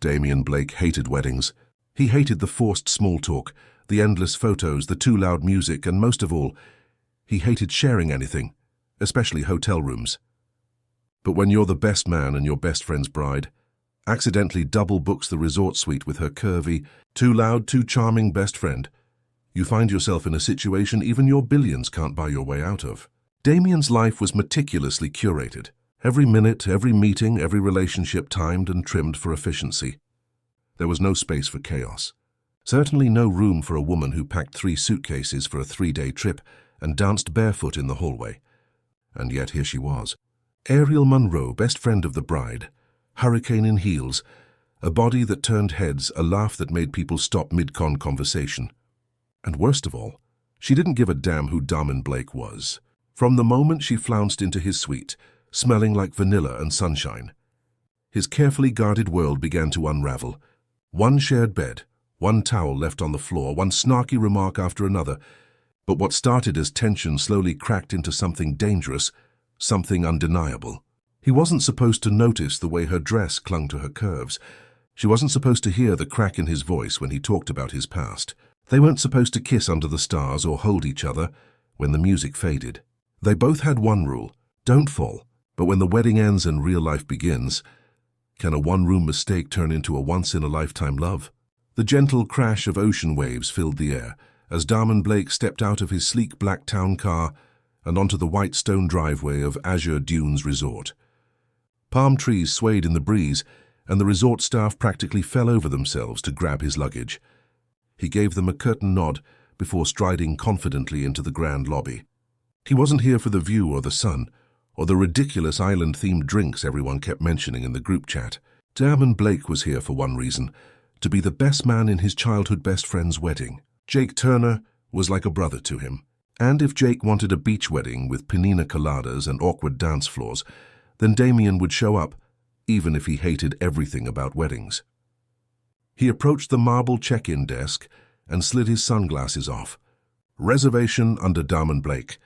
Damian Blake hated weddings. He hated the forced small talk, the endless photos, the too loud music, and most of all, he hated sharing anything, especially hotel rooms. But when you're the best man and your best friend's bride accidentally double books the resort suite with her curvy, too loud, too charming best friend, you find yourself in a situation even your billions can't buy your way out of. Damian's life was meticulously curated. Every minute, every meeting, every relationship timed and trimmed for efficiency. There was no space for chaos. Certainly no room for a woman who packed 3 suitcases for a 3-day trip and danced barefoot in the hallway. And yet here she was. Ariel Monroe, best friend of the bride, hurricane in heels, a body that turned heads, a laugh that made people stop mid-con conversation. And worst of all, she didn't give a damn who Damian Blake was. From the moment she flounced into his suite, smelling like vanilla and sunshine, his carefully guarded world began to unravel. One shared bed, one towel left on the floor, one snarky remark after another. But what started as tension slowly cracked into something dangerous, something undeniable. He wasn't supposed to notice the way her dress clung to her curves. She wasn't supposed to hear the crack in his voice when he talked about his past. They weren't supposed to kiss under the stars or hold each other when the music faded. They both had one rule: don't fall. But when the wedding ends and real life begins, can a one-room mistake turn into a once-in-a-lifetime love? The gentle crash of ocean waves filled the air as Damian Blake stepped out of his sleek black town car and onto the white stone driveway of Azure Dunes Resort. Palm trees swayed in the breeze, and the resort staff practically fell over themselves to grab his luggage. He gave them a curtain nod before striding confidently into the grand lobby. He wasn't here for the view or the sun, or the ridiculous island-themed drinks everyone kept mentioning in the group chat. Damian Blake was here for one reason: to be the best man in his childhood best friend's wedding. Jake Turner was like a brother to him. And if Jake wanted a beach wedding with pina coladas and awkward dance floors, then Damian would show up, even if he hated everything about weddings. He approached the marble check-in desk and slid his sunglasses off. Reservation under Damian Blake.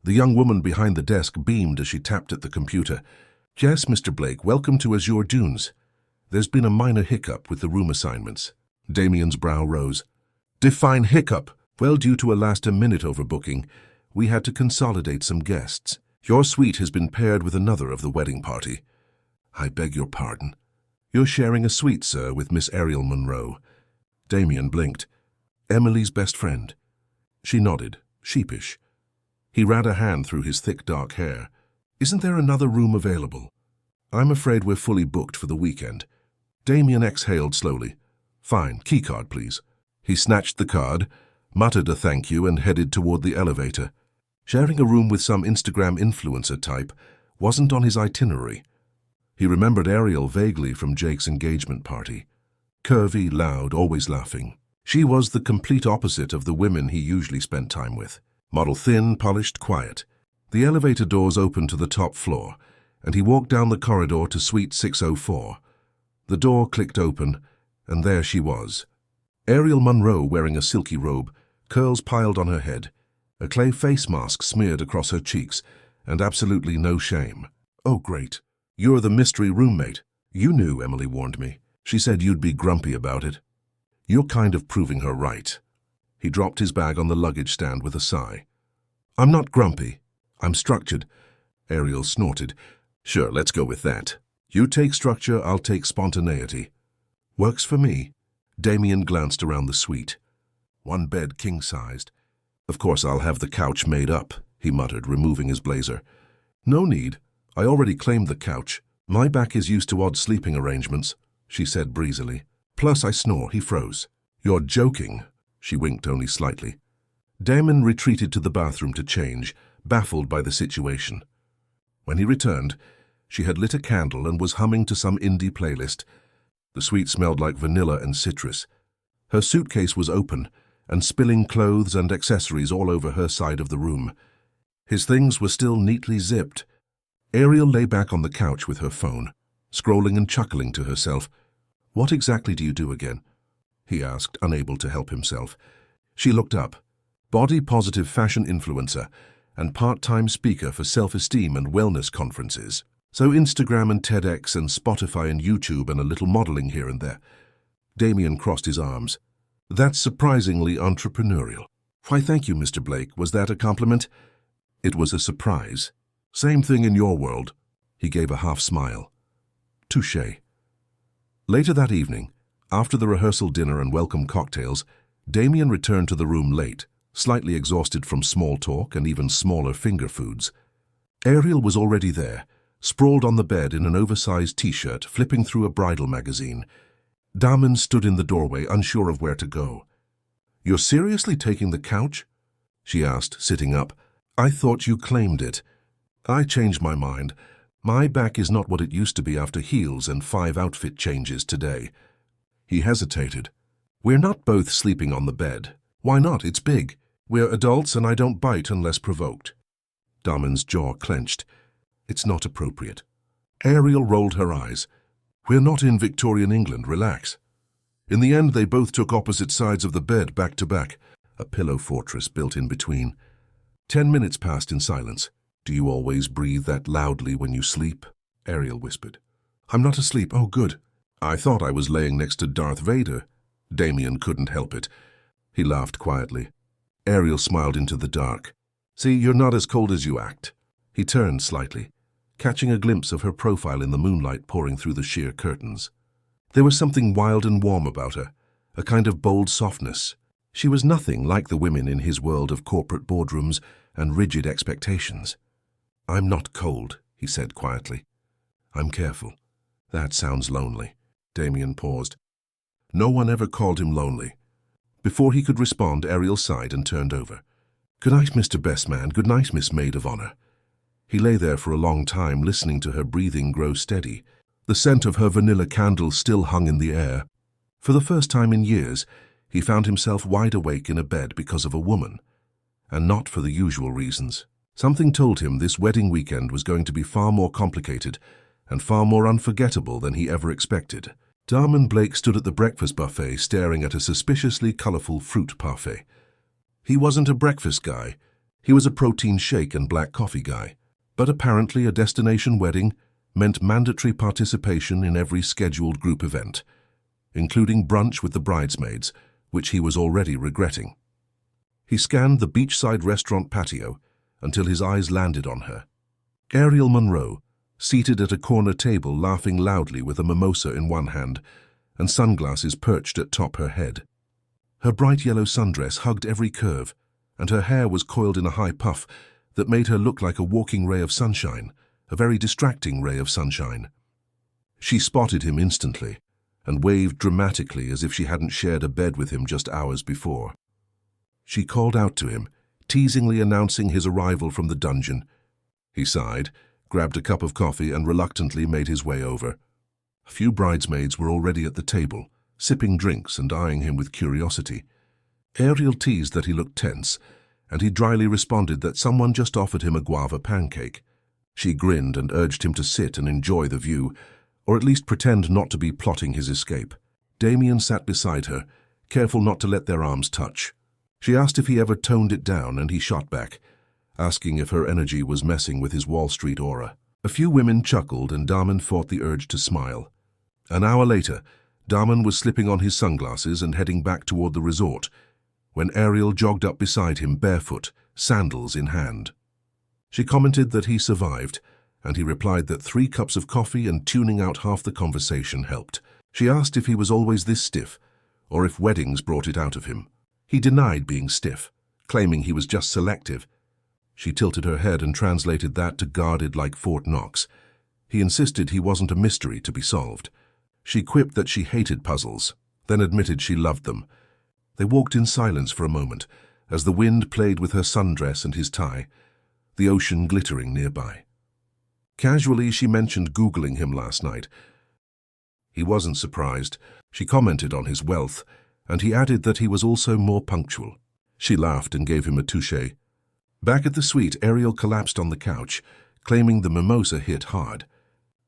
The young woman behind the desk beamed as she tapped at the computer. Yes, Mr. Blake, welcome to Azure Dunes. There's been a minor hiccup with the room assignments. Damian's brow rose. Define hiccup. Well, due to a last-minute overbooking, we had to consolidate some guests. Your suite has been paired with another of the wedding party. I beg your pardon. You're sharing a suite, sir, with Miss Ariel Monroe. Damian blinked. Emily's best friend. She nodded, sheepish. He ran a hand through his thick dark hair. Isn't there another room available? I'm afraid we're fully booked for the weekend. Damian exhaled slowly. Fine, keycard, please. He snatched the card, muttered a thank you, and headed toward the elevator. Sharing a room with some Instagram influencer type wasn't on his itinerary. He remembered Ariel vaguely from Jake's engagement party. Curvy, loud, always laughing. She was the complete opposite of the women he usually spent time with. Model thin, polished, quiet. The elevator doors opened to the top floor, and he walked down the corridor to Suite 604. The door clicked open, and there she was. Ariel Monroe wearing a silky robe, curls piled on her head, a clay face mask smeared across her cheeks, and absolutely no shame. Oh, great. You're the mystery roommate. You knew, Emily warned me. She said you'd be grumpy about it. You're kind of proving her right. He dropped his bag on the luggage stand with a sigh. I'm not grumpy. I'm structured. Ariel snorted. Sure, let's go with that. You take structure, I'll take spontaneity. Works for me. Damian glanced around the suite. One bed king-sized. Of course, I'll have the couch made up, he muttered, removing his blazer. No need. I already claimed the couch. My back is used to odd sleeping arrangements, she said breezily. Plus, I snore. He froze. You're joking. She winked only slightly. Damian retreated to the bathroom to change, baffled by the situation. When he returned, she had lit a candle and was humming to some indie playlist. The suite smelled like vanilla and citrus. Her suitcase was open and spilling clothes and accessories all over her side of the room. His things were still neatly zipped. Ariel lay back on the couch with her phone, scrolling and chuckling to herself. What exactly do you do again? He asked, unable to help himself. She looked up. Body-positive fashion influencer and part-time speaker for self-esteem and wellness conferences. So Instagram and TEDx and Spotify and YouTube and a little modeling here and there. Damien crossed his arms. That's surprisingly entrepreneurial. Why, thank you, Mr. Blake. Was that a compliment? It was a surprise. Same thing in your world. He gave a half smile. Touché. Later that evening, after the rehearsal dinner and welcome cocktails, Damien returned to the room late, slightly exhausted from small talk and even smaller finger foods. Ariel was already there, sprawled on the bed in an oversized t-shirt, flipping through a bridal magazine. Damien stood in the doorway, unsure of where to go. "You're seriously taking the couch?" she asked, sitting up. "I thought you claimed it." "I changed my mind. My back is not what it used to be after heels and 5 outfit changes today." He hesitated. "We're not both sleeping on the bed. Why not? It's big. We're adults and I don't bite unless provoked." Damien's jaw clenched. "It's not appropriate." Ariel rolled her eyes. "We're not in Victorian England, relax." In the end, they both took opposite sides of the bed back to back, a pillow fortress built in between. 10 minutes passed in silence. "Do you always breathe that loudly when you sleep?" Ariel whispered. "I'm not asleep. Oh, good. I thought I was laying next to Darth Vader." Damien couldn't help it. He laughed quietly. Ariel smiled into the dark. "See, you're not as cold as you act." He turned slightly, catching a glimpse of her profile in the moonlight pouring through the sheer curtains. There was something wild and warm about her, a kind of bold softness. She was nothing like the women in his world of corporate boardrooms and rigid expectations. "I'm not cold," he said quietly. "I'm careful." "That sounds lonely." Damien paused. No one ever called him lonely. Before he could respond, Ariel sighed and turned over. "Good night, Mr. Best Man. Good night, Miss Maid of Honor." He lay there for a long time, listening to her breathing grow steady. The scent of her vanilla candle still hung in the air. For the first time in years, he found himself wide awake in a bed because of a woman, and not for the usual reasons. Something told him this wedding weekend was going to be far more complicated and far more unforgettable than he ever expected. Damien Blake stood at the breakfast buffet staring at a suspiciously colorful fruit parfait. He wasn't a breakfast guy. He was a protein shake and black coffee guy. But apparently a destination wedding meant mandatory participation in every scheduled group event, including brunch with the bridesmaids, which he was already regretting. He scanned the beachside restaurant patio until his eyes landed on her. Ariel Monroe, seated at a corner table laughing loudly with a mimosa in one hand and sunglasses perched atop her head. Her bright yellow sundress hugged every curve, and her hair was coiled in a high puff that made her look like a walking ray of sunshine, a very distracting ray of sunshine. She spotted him instantly and waved dramatically as if she hadn't shared a bed with him just hours before. She called out to him, teasingly announcing his arrival from the dungeon. He sighed, grabbed a cup of coffee and reluctantly made his way over. A few bridesmaids were already at the table, sipping drinks and eyeing him with curiosity. Ariel teased that he looked tense, and he dryly responded that someone just offered him a guava pancake. She grinned and urged him to sit and enjoy the view, or at least pretend not to be plotting his escape. Damien sat beside her, careful not to let their arms touch. She asked if he ever toned it down, and he shot back, asking if her energy was messing with his Wall Street aura. A few women chuckled, and Damien fought the urge to smile. An hour later, Damien was slipping on his sunglasses and heading back toward the resort, when Ariel jogged up beside him barefoot, sandals in hand. She commented that he survived, and he replied that 3 cups of coffee and tuning out half the conversation helped. She asked if he was always this stiff, or if weddings brought it out of him. He denied being stiff, claiming he was just selective. She tilted her head and translated that to guarded like Fort Knox. He insisted he wasn't a mystery to be solved. She quipped that she hated puzzles, then admitted she loved them. They walked in silence for a moment, as the wind played with her sundress and his tie, the ocean glittering nearby. Casually, she mentioned Googling him last night. He wasn't surprised. She commented on his wealth, and he added that he was also more punctual. She laughed and gave him a touché. Back at the suite, Ariel collapsed on the couch, claiming the mimosa hit hard.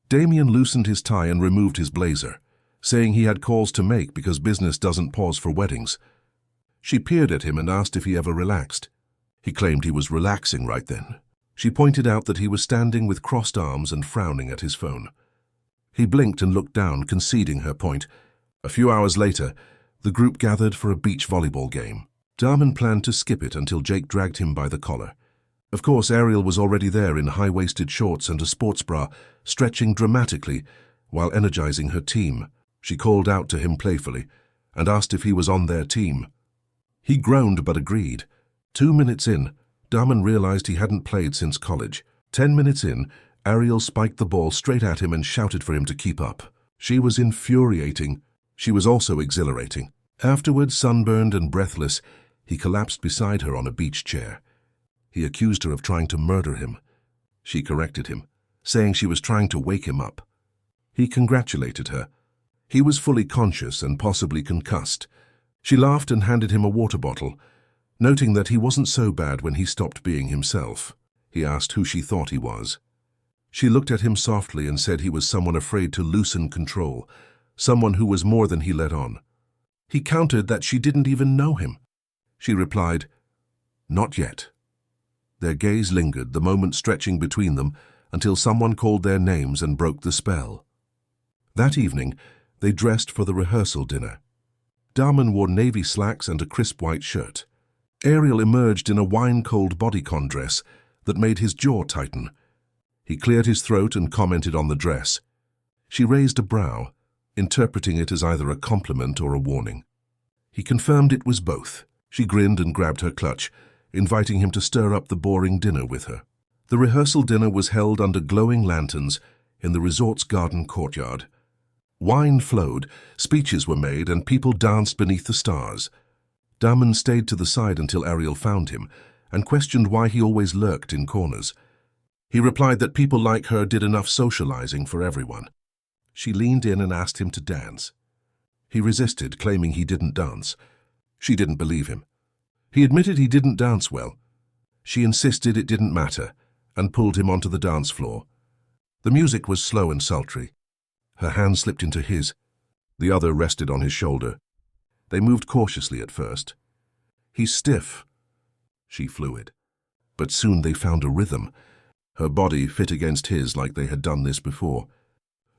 Damien loosened his tie and removed his blazer, saying he had calls to make because business doesn't pause for weddings. She peered at him and asked if he ever relaxed. He claimed he was relaxing right then. She pointed out that he was standing with crossed arms and frowning at his phone. He blinked and looked down, conceding her point. A few hours later, the group gathered for a beach volleyball game. Daman planned to skip it until Jake dragged him by the collar. Of course, Ariel was already there in high-waisted shorts and a sports bra, stretching dramatically while energizing her team. She called out to him playfully and asked if he was on their team. He groaned but agreed. 2 minutes in, Daman realized he hadn't played since college. 10 minutes in, Ariel spiked the ball straight at him and shouted for him to keep up. She was infuriating. She was also exhilarating. Afterwards, sunburned and breathless, he collapsed beside her on a beach chair. He accused her of trying to murder him. She corrected him, saying she was trying to wake him up. He congratulated her. He was fully conscious and possibly concussed. She laughed and handed him a water bottle, noting that he wasn't so bad when he stopped being himself. He asked who she thought he was. She looked at him softly and said he was someone afraid to loosen control, someone who was more than he let on. He countered that she didn't even know him. She replied, "Not yet." Their gaze lingered, the moment stretching between them, until someone called their names and broke the spell. That evening, they dressed for the rehearsal dinner. Daman wore navy slacks and a crisp white shirt. Ariel emerged in a wine-cold bodycon dress that made his jaw tighten. He cleared his throat and commented on the dress. She raised a brow, interpreting it as either a compliment or a warning. He confirmed it was both. She grinned and grabbed her clutch, inviting him to stir up the boring dinner with her. The rehearsal dinner was held under glowing lanterns in the resort's garden courtyard. Wine flowed, speeches were made, and people danced beneath the stars. Daman stayed to the side until Ariel found him and questioned why he always lurked in corners. He replied that people like her did enough socializing for everyone. She leaned in and asked him to dance. He resisted, claiming he didn't dance. She didn't believe him. He admitted he didn't dance well. She insisted it didn't matter and pulled him onto the dance floor. The music was slow and sultry. Her hand slipped into his. The other rested on his shoulder. They moved cautiously at first. "He's stiff," she fluid. But soon they found a rhythm. Her body fit against his like they had done this before.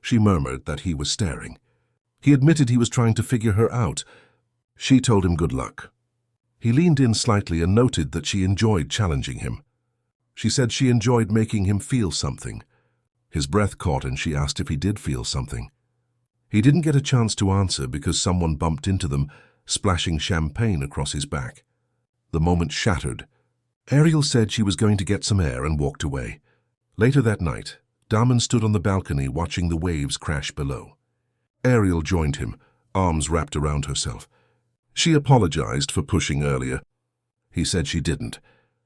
She murmured that he was staring. He admitted he was trying to figure her out. She told him good luck. He leaned in slightly and noted that she enjoyed challenging him. She said she enjoyed making him feel something. His breath caught and she asked if he did feel something. He didn't get a chance to answer because someone bumped into them, splashing champagne across his back. The moment shattered. Ariel said she was going to get some air and walked away. Later that night, Daman stood on the balcony watching the waves crash below. Ariel joined him, arms wrapped around herself. She apologized for pushing earlier. He said she didn't.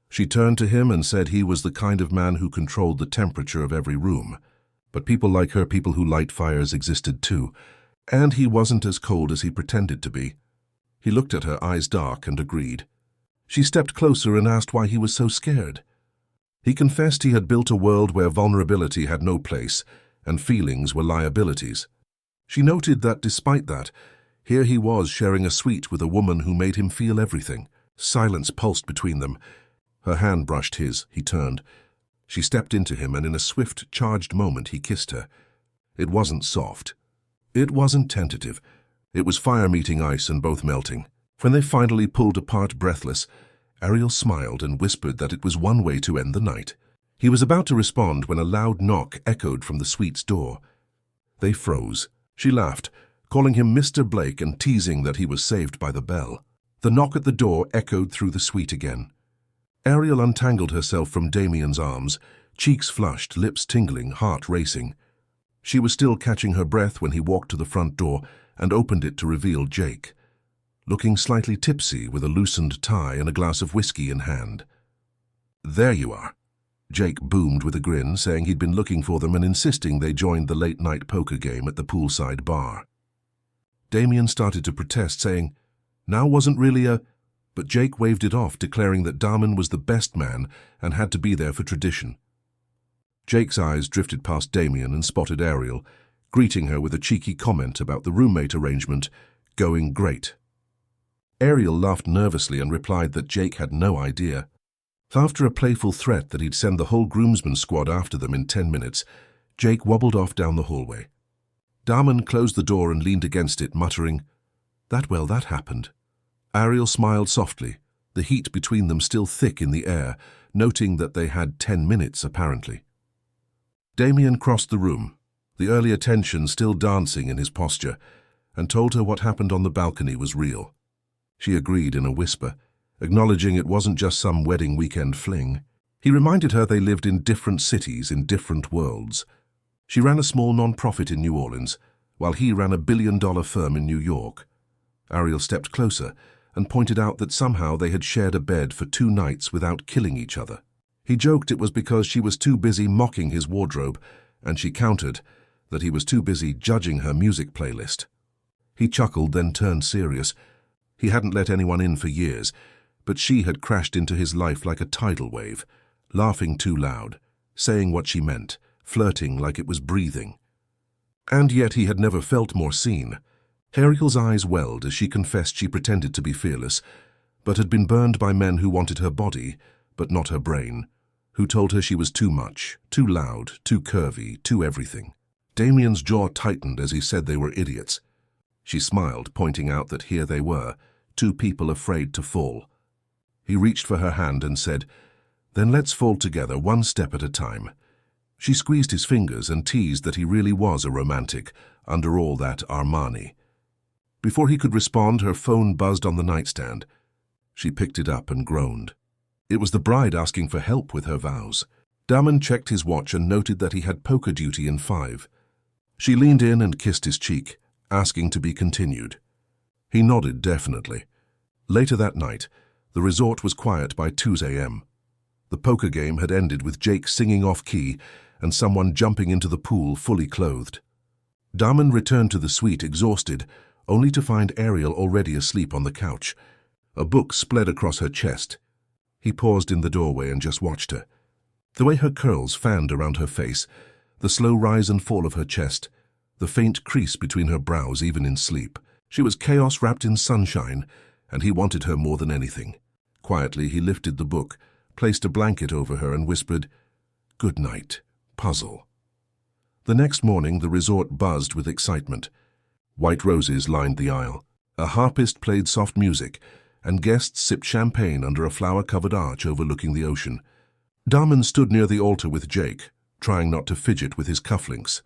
She turned to him and said he was the kind of man who controlled the temperature of every room. But people like her, people who light fires, existed too, and he wasn't as cold as he pretended to be. He looked at her, eyes dark, and agreed. She stepped closer and asked why he was so scared. He confessed he had built a world where vulnerability had no place and feelings were liabilities. She noted that despite that, here he was sharing a suite with a woman who made him feel everything. Silence pulsed between them. Her hand brushed his. He turned. She stepped into him, and in a swift, charged moment he kissed her. It wasn't soft. It wasn't tentative. It was fire meeting ice and both melting. When they finally pulled apart breathless, Ariel smiled and whispered that it was one way to end the night. He was about to respond when a loud knock echoed from the suite's door. They froze. She laughed, calling him Mr. Blake and teasing that he was saved by the bell. The knock at the door echoed through the suite again. Ariel untangled herself from Damien's arms, cheeks flushed, lips tingling, heart racing. She was still catching her breath when he walked to the front door and opened it to reveal Jake, looking slightly tipsy with a loosened tie and a glass of whiskey in hand. "There you are," Jake boomed with a grin, saying he'd been looking for them and insisting they joined the late-night poker game at the poolside bar. Damien started to protest, saying, "Now wasn't really a..." But Jake waved it off, declaring that Daman was the best man and had to be there for tradition. Jake's eyes drifted past Damien and spotted Ariel, greeting her with a cheeky comment about the roommate arrangement going great. Ariel laughed nervously and replied that Jake had no idea. After a playful threat that he'd send the whole groomsmen squad after them in 10 minutes, Jake wobbled off down the hallway. Daman closed the door and leaned against it, muttering, "That happened." Ariel smiled softly, the heat between them still thick in the air, noting that they had 10 minutes apparently. Damien crossed the room, the earlier tension still dancing in his posture, and told her what happened on the balcony was real. She agreed in a whisper, acknowledging it wasn't just some wedding weekend fling. He reminded her they lived in different cities in different worlds. She ran a small non-profit in New Orleans, while he ran a billion-dollar firm in New York. Ariel stepped closer and pointed out that somehow they had shared a bed for 2 nights without killing each other. He joked it was because she was too busy mocking his wardrobe, and she countered that he was too busy judging her music playlist. He chuckled, then turned serious. He hadn't let anyone in for years, but she had crashed into his life like a tidal wave, laughing too loud, saying what she meant, flirting like it was breathing. And yet he had never felt more seen. Ariel's eyes welled as she confessed she pretended to be fearless, but had been burned by men who wanted her body, but not her brain, who told her she was too much, too loud, too curvy, too everything. Damien's jaw tightened as he said they were idiots. She smiled, pointing out that here they were, 2 people afraid to fall. He reached for her hand and said, "Then let's fall together, 1 step at a time." She squeezed his fingers and teased that he really was a romantic, under all that Armani. Before he could respond, her phone buzzed on the nightstand. She picked it up and groaned. It was the bride asking for help with her vows. Daman checked his watch and noted that he had poker duty in 5. She leaned in and kissed his cheek, asking to be continued. He nodded definitely. Later that night, the resort was quiet by 2 a.m. The poker game had ended with Jake singing off-key and someone jumping into the pool fully clothed. Daman returned to the suite exhausted, only to find Ariel already asleep on the couch. A book spread across her chest. He paused in the doorway and just watched her. The way her curls fanned around her face, the slow rise and fall of her chest, the faint crease between her brows even in sleep. She was chaos wrapped in sunshine, and he wanted her more than anything. Quietly, he lifted the book, placed a blanket over her and whispered, "Good night, puzzle." The next morning, the resort buzzed with excitement. White roses lined the aisle. A harpist played soft music, and guests sipped champagne under a flower-covered arch overlooking the ocean. Daman stood near the altar with Jake, trying not to fidget with his cufflinks.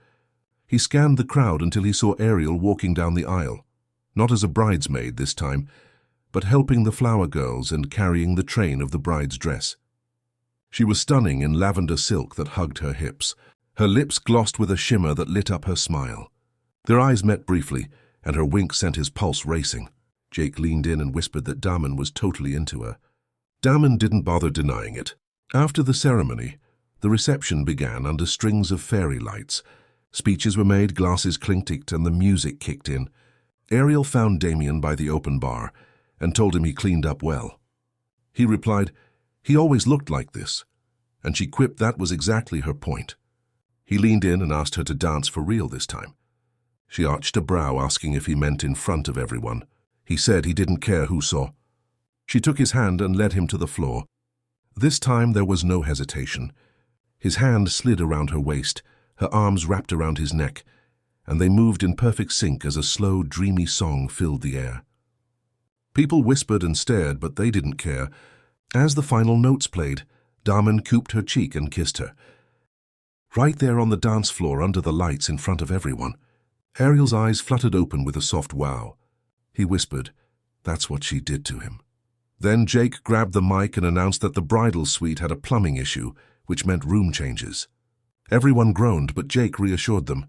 He scanned the crowd until he saw Ariel walking down the aisle, not as a bridesmaid this time, but helping the flower girls and carrying the train of the bride's dress. She was stunning in lavender silk that hugged her hips. Her lips glossed with a shimmer that lit up her smile. Their eyes met briefly, and her wink sent his pulse racing. Jake leaned in and whispered that Daman was totally into her. Daman didn't bother denying it. After the ceremony, the reception began under strings of fairy lights. Speeches were made, glasses clinked, and the music kicked in. Ariel found Damien by the open bar and told him he cleaned up well. He replied, "He always looked like this," and she quipped that was exactly her point. He leaned in and asked her to dance for real this time. She arched a brow, asking if he meant in front of everyone. He said he didn't care who saw. She took his hand and led him to the floor. This time there was no hesitation. His hand slid around her waist, her arms wrapped around his neck, and they moved in perfect sync as a slow, dreamy song filled the air. People whispered and stared, but they didn't care. As the final notes played, Daman cooped her cheek and kissed her. Right there on the dance floor under the lights in front of everyone. Ariel's eyes fluttered open with a soft wow. He whispered, "That's what she did to him." Then Jake grabbed the mic and announced that the bridal suite had a plumbing issue, which meant room changes. Everyone groaned, but Jake reassured them.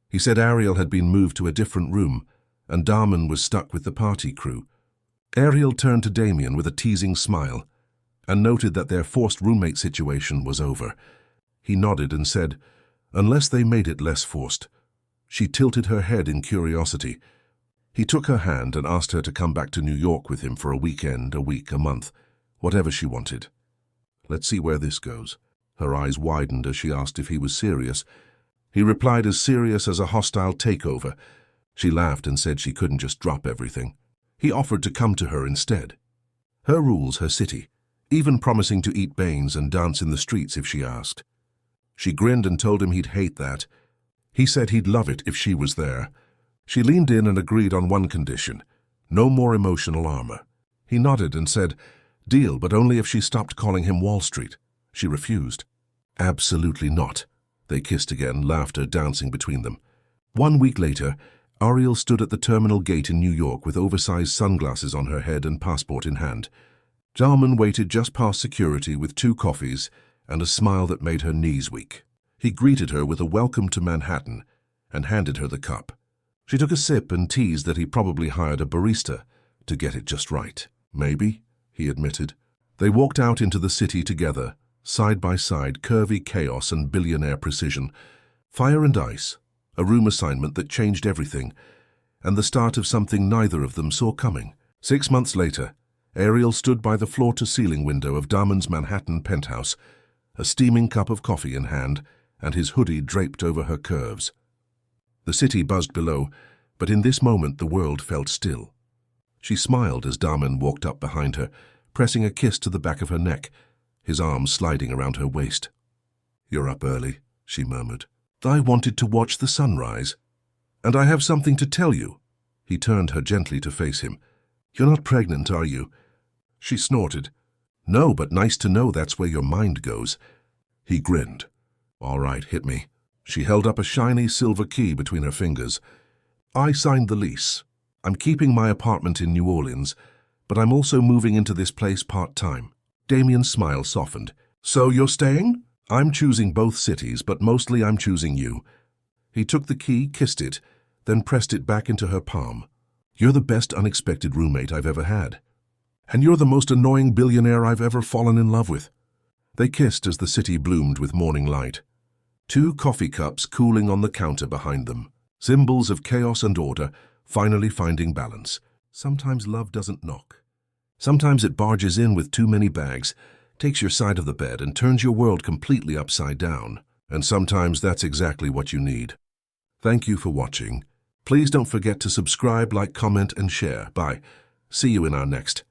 He said Ariel had been moved to a different room, and Daman was stuck with the party crew. Ariel turned to Damien with a teasing smile, and noted that their forced roommate situation was over. He nodded and said, "Unless they made it less forced." She tilted her head in curiosity. He took her hand and asked her to come back to New York with him for a weekend, a week, a month, whatever she wanted. "Let's see where this goes." Her eyes widened as she asked if he was serious. He replied as serious as a hostile takeover. She laughed and said she couldn't just drop everything. He offered to come to her instead. Her rules, her city. even promising to eat beans and dance in the streets if she asked. She grinned and told him he'd hate that. He said he'd love it if she was there. She leaned in and agreed on one condition: no more emotional armor. He nodded and said, "Deal, but only if she stopped calling him Wall Street." She refused. "Absolutely not." They kissed again, laughter dancing between them. 1 week later, Ariel stood at the terminal gate in New York with oversized sunglasses on her head and passport in hand. Dalman waited just past security with 2 coffees and a smile that made her knees weak. He greeted her with a welcome to Manhattan and handed her the cup. She took a sip and teased that he probably hired a barista to get it just right. "Maybe," he admitted. They walked out into the city together, side by side, Curvy chaos and billionaire precision. Fire and ice, a room assignment that changed everything, and the start of something neither of them saw coming. 6 months later, Ariel stood by the floor-to-ceiling window of Dalman's Manhattan penthouse, a steaming cup of coffee in hand and his hoodie draped over her curves. The city buzzed below, but in this moment the world felt still. She smiled as Dalman walked up behind her, pressing a kiss to the back of her neck, his arms sliding around her waist. "You're up early," she murmured. "I wanted to watch the sunrise. And I have something to tell you." He turned her gently to face him. "You're not pregnant, are you?" She snorted. "No, but nice to know that's where your mind goes." He grinned. "All right, hit me." She held up a shiny silver key between her fingers. "I signed the lease. I'm keeping my apartment in New Orleans, but I'm also moving into this place part-time." Damien's smile softened. "So you're staying?" "I'm choosing both cities, but mostly I'm choosing you." He took the key, kissed it, then pressed it back into her palm. "You're the best unexpected roommate I've ever had. And you're the most annoying billionaire I've ever fallen in love with." They kissed as the city bloomed with morning light. 2 coffee cups cooling on the counter behind them, symbols of chaos and order, finally finding balance. Sometimes love doesn't knock. Sometimes it barges in with too many bags, takes your side of the bed and turns your world completely upside down. And sometimes that's exactly what you need. Thank you for watching. Please don't forget to subscribe, like, comment, and share. Bye. See you in our next